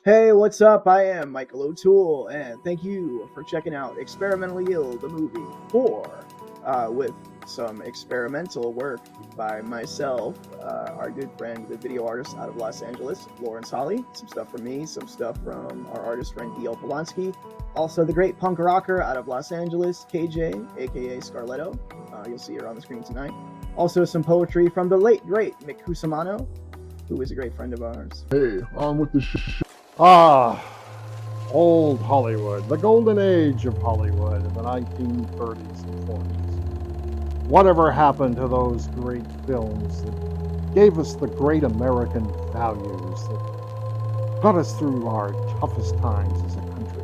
Hey, what's up? I am Michael O'Toole, and thank you for checking out Experimentally Ill, the movie 4, with some experimental work by myself, our good friend, the video artist out of Los Angeles, Lawrence Hollie, some stuff from me, some stuff from our artist friend D.L. Polanski, also the great punk rocker out of Los Angeles, KJ, aka Scarletto. You'll see her on the screen tonight. Also some poetry from the late, great Mick Cusimano, who is a great friend of ours. Hey, on with the Ah, old Hollywood, the golden age of Hollywood in the 1930s and 40s. Whatever happened to those great films that gave us the great American values that got us through our toughest times as a country?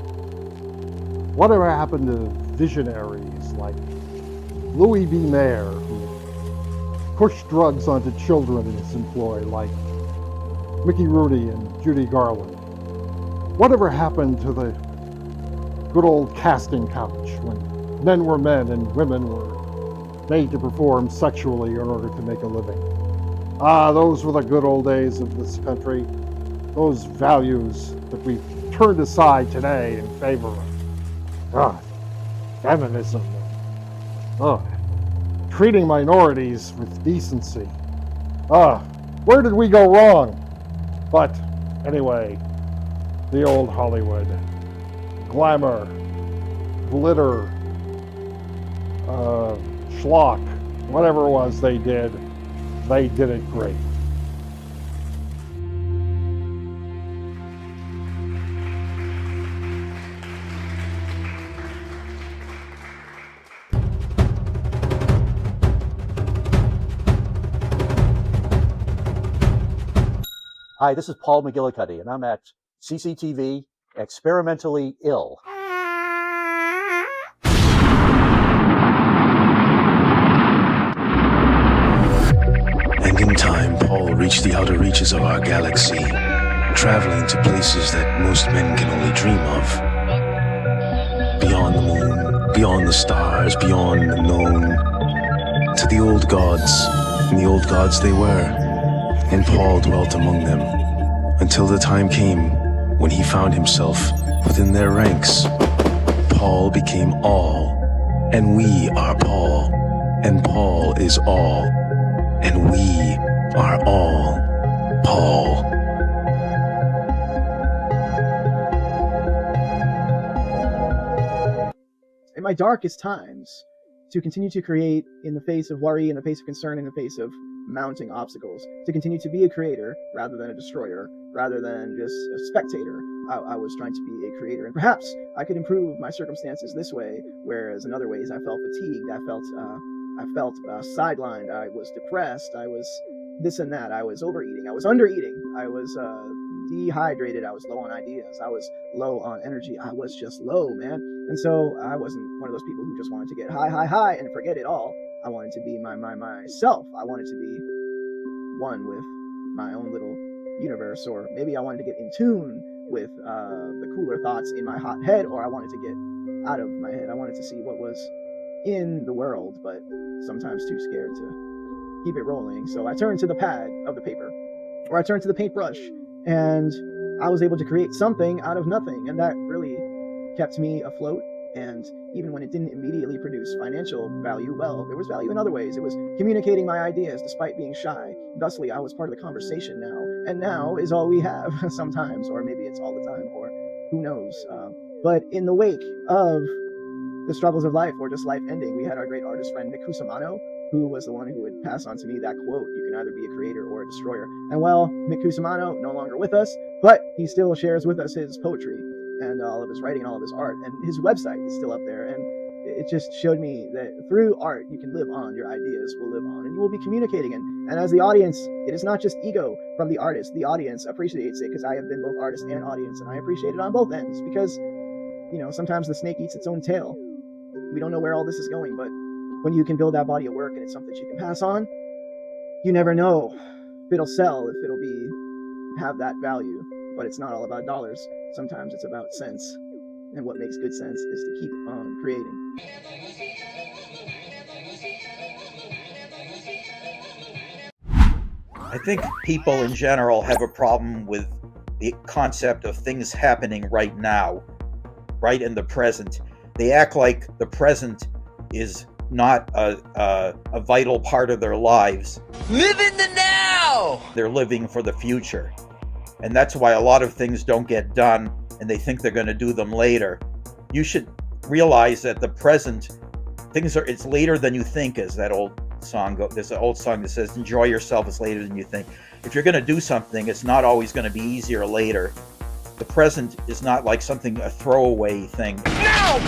Whatever happened to visionaries like Louis B. Mayer, who pushed drugs onto children in his employ, like Mickey Rooney and Judy Garland? Whatever happened to the good old casting couch when men were men and women were made to perform sexually in order to make a living? Those were the good old days of this country. Those values that we've turned aside today in favor of feminism, treating minorities with decency. Where did we go wrong? But anyway, the old Hollywood. Glamour, glitter, schlock, whatever it was they did it great. Hi, this is Paul McGillicuddy, and I'm at CCTV Experimentally Ill. And in time, Paul reached the outer reaches of our galaxy, traveling to places that most men can only dream of. Beyond the moon, beyond the stars, beyond the known, to the old gods, and the old gods they were. And Paul dwelt among them, until the time came when he found himself within their ranks. Paul became all, and we are Paul, and Paul is all, and we are all Paul. In my darkest times, to continue to create in the face of worry, in the face of concern, in the face of mounting obstacles, to continue to be a creator rather than a destroyer, rather than just a spectator. I was trying to be a creator, and perhaps I could improve my circumstances this way, whereas in other ways I felt fatigued, I felt sidelined, I was depressed, I was this and that, I was overeating, I was undereating, I was dehydrated, I was low on ideas, I was low on energy, I was just low, man. And so I wasn't one of those people who just wanted to get high and forget it all. I wanted to be myself. I wanted to be one with my own little universe, or maybe I wanted to get in tune with the cooler thoughts in my hot head, or I wanted to get out of my head. I wanted to see what was in the world, but sometimes too scared to keep it rolling. So I turned to the pad of the paper, or I turned to the paintbrush, and I was able to create something out of nothing, and that really kept me afloat. And even when it didn't immediately produce financial value, well, there was value in other ways. It was communicating my ideas despite being shy. Thusly, I was part of the conversation now. And now is all we have sometimes, or maybe it's all the time, or who knows. But in the wake of the struggles of life, or just life ending, we had our great artist friend Mick Cusimano, who was the one who would pass on to me that quote, "You can either be a creator or a destroyer." And well, Mick Cusimano, no longer with us, but he still shares with us his poetry and all of his writing and all of his art, and his website is still up there, and it just showed me that through art you can live on, your ideas will live on, and you will be communicating. And as the audience, it is not just ego from the artist. The audience appreciates it, because I have been both artist and audience, and I appreciate it on both ends, because sometimes the snake eats its own tail. We don't know where all this is going, but when you can build that body of work and it's something that you can pass on, you never know if it'll sell, if it'll have that value. But it's not all about dollars. Sometimes it's about sense. And what makes good sense is to keep on creating. I think people in general have a problem with the concept of things happening right now, right in the present. They act like the present is not a vital part of their lives. Live in the now! They're living for the future. And that's why a lot of things don't get done, and they think they're going to do them later. You should realize that the present, it's later than you think, as that old song goes. There's an old song that says, enjoy yourself, it's later than you think. If you're going to do something, it's not always going to be easier later. The present is not like something, a throwaway thing. No!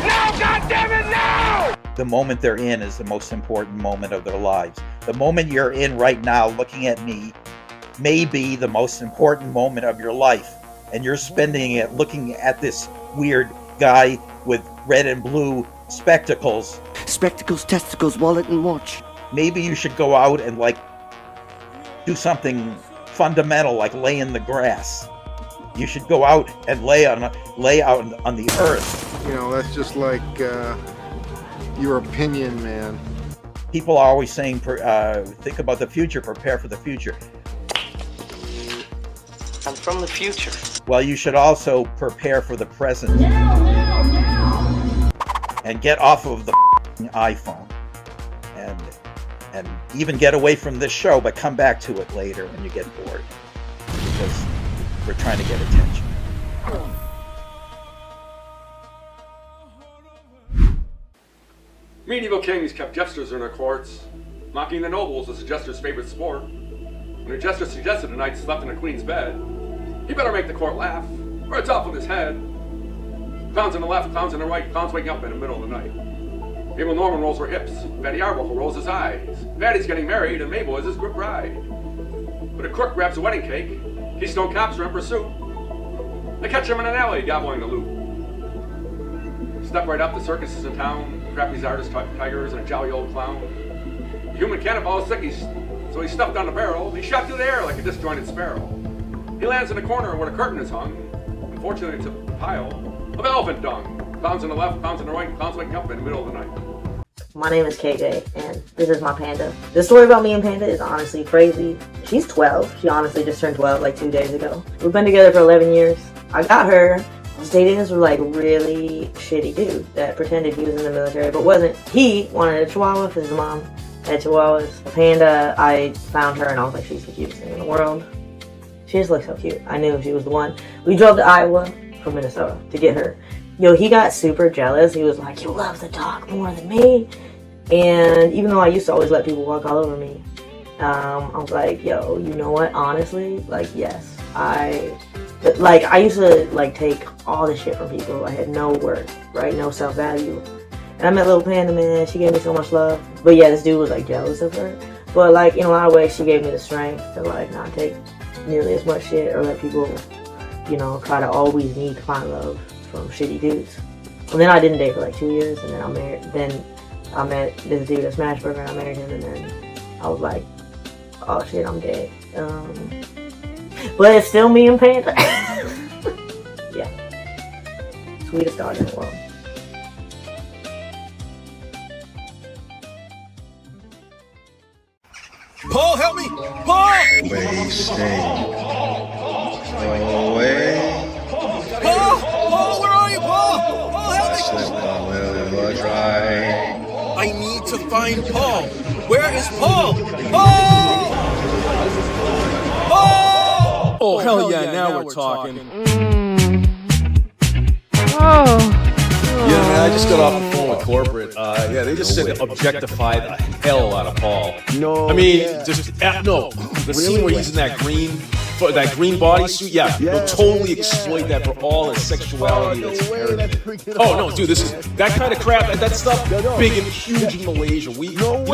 No, goddammit, no! The moment they're in is the most important moment of their lives. The moment you're in right now, looking at me, may be the most important moment of your life. And you're spending it looking at this weird guy with red and blue spectacles. Spectacles, testicles, wallet, and watch. Maybe you should go out and do something fundamental, like lay in the grass. You should go out and lay out on the earth. You know, that's just like your opinion, man. People are always saying, think about the future, prepare for the future. I'm from the future. Well, you should also prepare for the present. And get off of the iPhone. And even get away from this show, but come back to it later when you get bored. Because we're trying to get attention. Medieval kings kept jesters in their courts. Mocking the nobles was a jester's favorite sport. When a jester suggested a knight slept in a queen's bed, he better make the court laugh, or it's off with his head. Clowns on the left, clowns on the right, clowns waking up in the middle of the night. Mabel Norman rolls her hips, Fatty Arbuckle rolls his eyes. Fatty's getting married, and Mabel is his bride. But a crook grabs a wedding cake, Keystone cops are in pursuit. They catch him in an alley, gobbling the loot. Step right up, the circus is in town, Crappy's artist, tigers, and a jolly old clown. The human cannonball is sick, so he's stuffed on the barrel. He's shot through the air like a disjointed sparrow. He lands in a corner where the curtain is hung. Unfortunately, it's a pile of elephant dung. Clowns on the left, clowns on the right, clowns waking up in the middle of the night. My name is KJ, and this is my panda. The story about me and Panda is honestly crazy. She's 12. She honestly just turned 12 like 2 days ago. We've been together for 11 years. I got her. I was dating this really shitty dude that pretended he was in the military, but wasn't. He wanted a chihuahua because his mom had chihuahuas. A Panda, I found her and I was like, she's the cutest thing in the world. She just looks so cute. I knew she was the one. We drove to Iowa from Minnesota to get her. Yo, he got super jealous. He was like, you love the dog more than me. And even though I used to always let people walk all over me, I was like, yo, you know what? Honestly, yes. I used to take all the shit from people. I had no worth, right? No self-value. And I met little Panda, man. She gave me so much love. But yeah, this dude was jealous of her. But in a lot of ways, she gave me the strength to not take nearly as much shit or let people, try to always need to find love from shitty dudes. And then I didn't date for 2 years, and then I married. Then I met this dude at Smashburger, and I married him, and then I was like, oh shit, I'm dead. But it's still me and Panda. Yeah. Sweetest dog in the world. Paul, help me! Paul! Wasting away. Paul! Paul, where are you, Paul? Paul, help me! Slip on will dry. I need to find Paul. Where is Paul? Paul! Paul! Oh, hell yeah, now we're talking. Yeah, man, I just got off the phone with corporate. Yeah, they just said to objectify the hell out of Paul. No. I mean, no. The scene where he's in that green bodysuit, yeah, they'll totally exploit that for all his sexuality that's inherited. Oh no, dude, this is that kind of crap. That stuff, big and huge in Malaysia. Do you know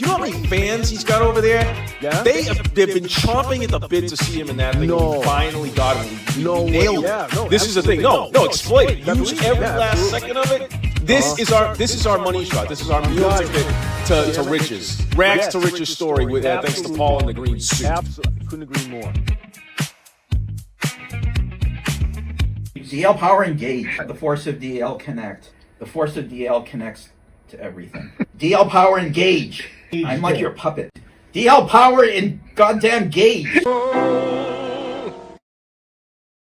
how many fans he's got over there? Yeah. They've been chomping at the bit to see him in that thing. We finally got him. We nailed it. This is the thing. No, exploit it. Use every last second of it. This is our money shot. This is our meal ticket to riches. Rags to riches story with thanks to Paul in the green suit. Absolutely, couldn't agree more. DL power engage. The force of DL connect. The force of DL connects to everything. DL power engage. I'm like your puppet. DL power in goddamn gauge.